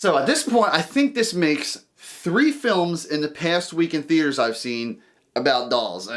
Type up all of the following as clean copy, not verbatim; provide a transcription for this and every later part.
So at this point, I think this makes 3 films in the past week in theaters I've seen about dolls.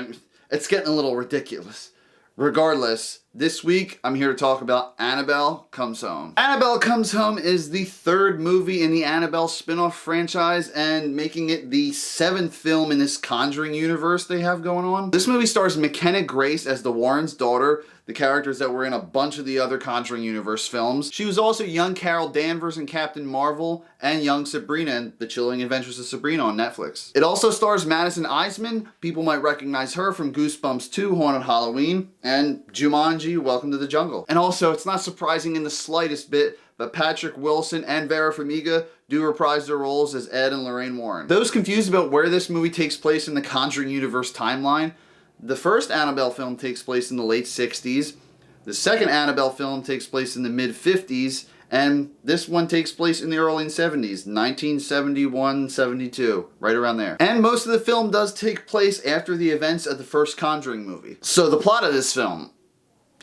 It's getting a little ridiculous. Regardless, this week I'm here to talk about Annabelle Comes Home. Annabelle Comes Home is the 3rd movie in the Annabelle spin-off franchise and making it the 7th film in this Conjuring universe they have going on. This movie stars McKenna Grace as the Warrens' daughter, the characters that were in a bunch of the other Conjuring universe films. She was also young Carol Danvers in Captain Marvel and young Sabrina in The Chilling Adventures of Sabrina on Netflix. It also stars Madison Iseman. People might recognize her from Goosebumps 2, Haunted Halloween, and Jumanji, Welcome to the Jungle. And also, it's not surprising in the slightest bit, but Patrick Wilson and Vera Farmiga do reprise their roles as Ed and Lorraine Warren. Those confused about where this movie takes place in the Conjuring universe timeline, the first Annabelle film takes place in the late 60s, the second Annabelle film takes place in the mid-50s, and this one takes place in the early 70s, 1971, 72, right around there. And most of the film does take place after the events of the first Conjuring movie. So the plot of this film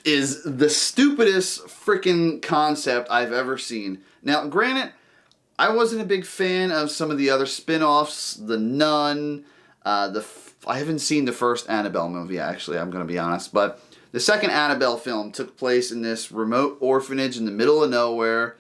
is the stupidest freaking concept I've ever seen. Now, granted, I wasn't a big fan of some of the other spin-offs, The Nun, I haven't seen the first Annabelle movie, actually, I'm going to be honest, but the second Annabelle film took place in this remote orphanage in the middle of nowhere,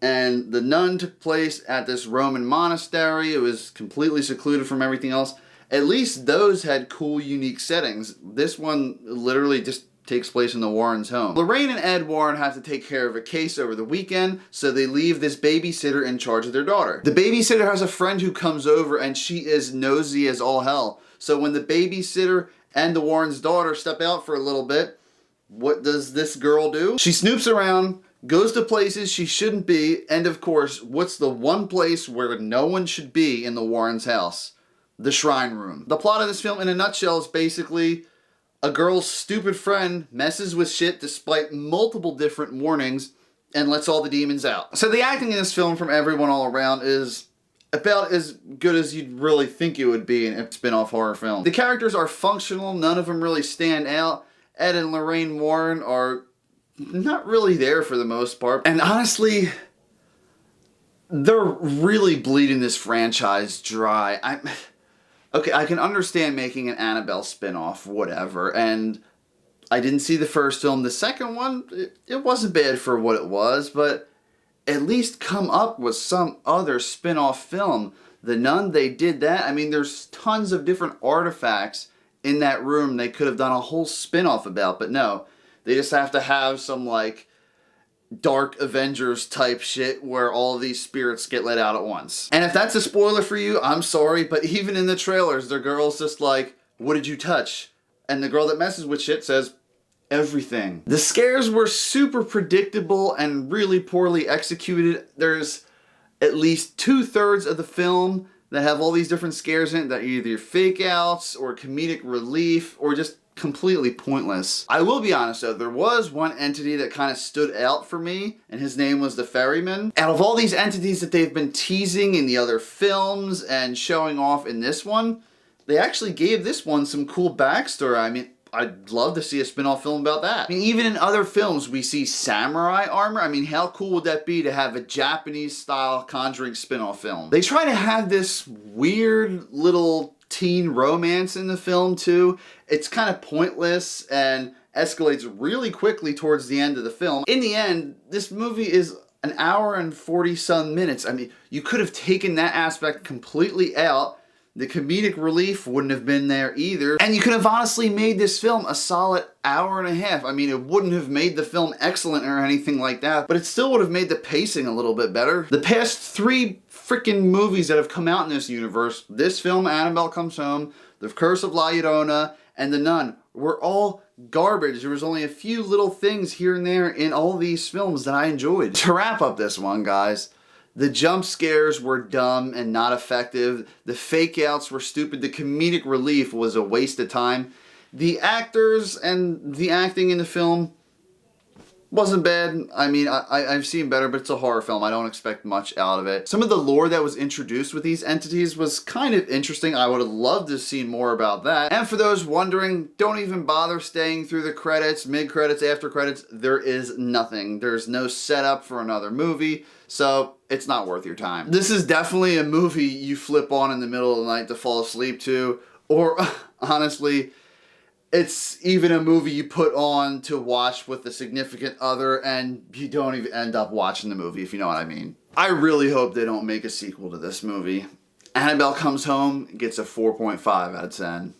and The Nun took place at this Roman monastery. It was completely secluded from everything else. At least those had cool, unique settings. This one literally just takes place in the Warrens' home. Lorraine and Ed Warren have to take care of a case over the weekend, so they leave this babysitter in charge of their daughter. The babysitter has a friend who comes over, and she is nosy as all hell. So when the babysitter and the Warrens' daughter step out for a little bit, what does this girl do? She snoops around, goes to places she shouldn't be, and of course, what's the one place where no one should be in the Warrens' house? The shrine room. The plot of this film in a nutshell is basically a girl's stupid friend messes with shit despite multiple different warnings and lets all the demons out. So the acting in this film from everyone all around is about as good as you'd really think it would be in a spin-off horror film. The characters are functional, none of them really stand out. Ed and Lorraine Warren are not really there for the most part. And honestly, they're really bleeding this franchise dry. Okay, I can understand making an Annabelle spin-off, whatever, and I didn't see the first film. The second one, it wasn't bad for what it was, but at least come up with some other spin-off film. The Nun, they did that. I mean, there's tons of different artifacts in that room they could have done a whole spin-off about, but no. They just have to have some, like, Dark Avengers type shit where all these spirits get let out at once. And if that's a spoiler for you, I'm sorry, but even in the trailers, the girl's just like, what did you touch? And the girl that messes with shit says, everything. The scares were super predictable and really poorly executed. There's at least 2/3 of the film that have all these different scares in it that are either fake outs or comedic relief or just completely pointless. I will be honest though, there was one entity that kind of stood out for me, and his name was the Ferryman. Out of all these entities that they've been teasing in the other films and showing off in this one, they actually gave this one some cool backstory. I mean, I'd love to see a spin-off film about that. I mean, even in other films, we see samurai armor. I mean, how cool would that be to have a Japanese-style Conjuring spin-off film? They try to have this weird little teen romance in the film, too. It's kind of pointless and escalates really quickly towards the end of the film. In the end, this movie is an hour and 40-some minutes. I mean, you could have taken that aspect completely out. The comedic relief wouldn't have been there either. And you could have honestly made this film a solid hour and a half. I mean, it wouldn't have made the film excellent or anything like that, but it still would have made the pacing a little bit better. The past 3 freaking movies that have come out in this universe, this film, Annabelle Comes Home, The Curse of La Llorona, and The Nun, were all garbage. There was only a few little things here and there in all these films that I enjoyed. To wrap up this one, guys, the jump scares were dumb and not effective. The fake outs were stupid. The comedic relief was a waste of time. The actors and the acting in the film Wasn't bad. I mean, I've seen better, but it's a horror film. I don't expect much out of it. Some of the lore that was introduced with these entities was kind of interesting. I would have loved to have seen more about that. And for those wondering, don't even bother staying through the credits, mid-credits, after credits. There is nothing. There's no setup for another movie, so it's not worth your time. This is definitely a movie you flip on in the middle of the night to fall asleep to, or honestly, it's even a movie you put on to watch with a significant other and you don't even end up watching the movie, if you know what I mean. I really hope they don't make a sequel to this movie. Annabelle Comes Home gets a 4.5 out of 10.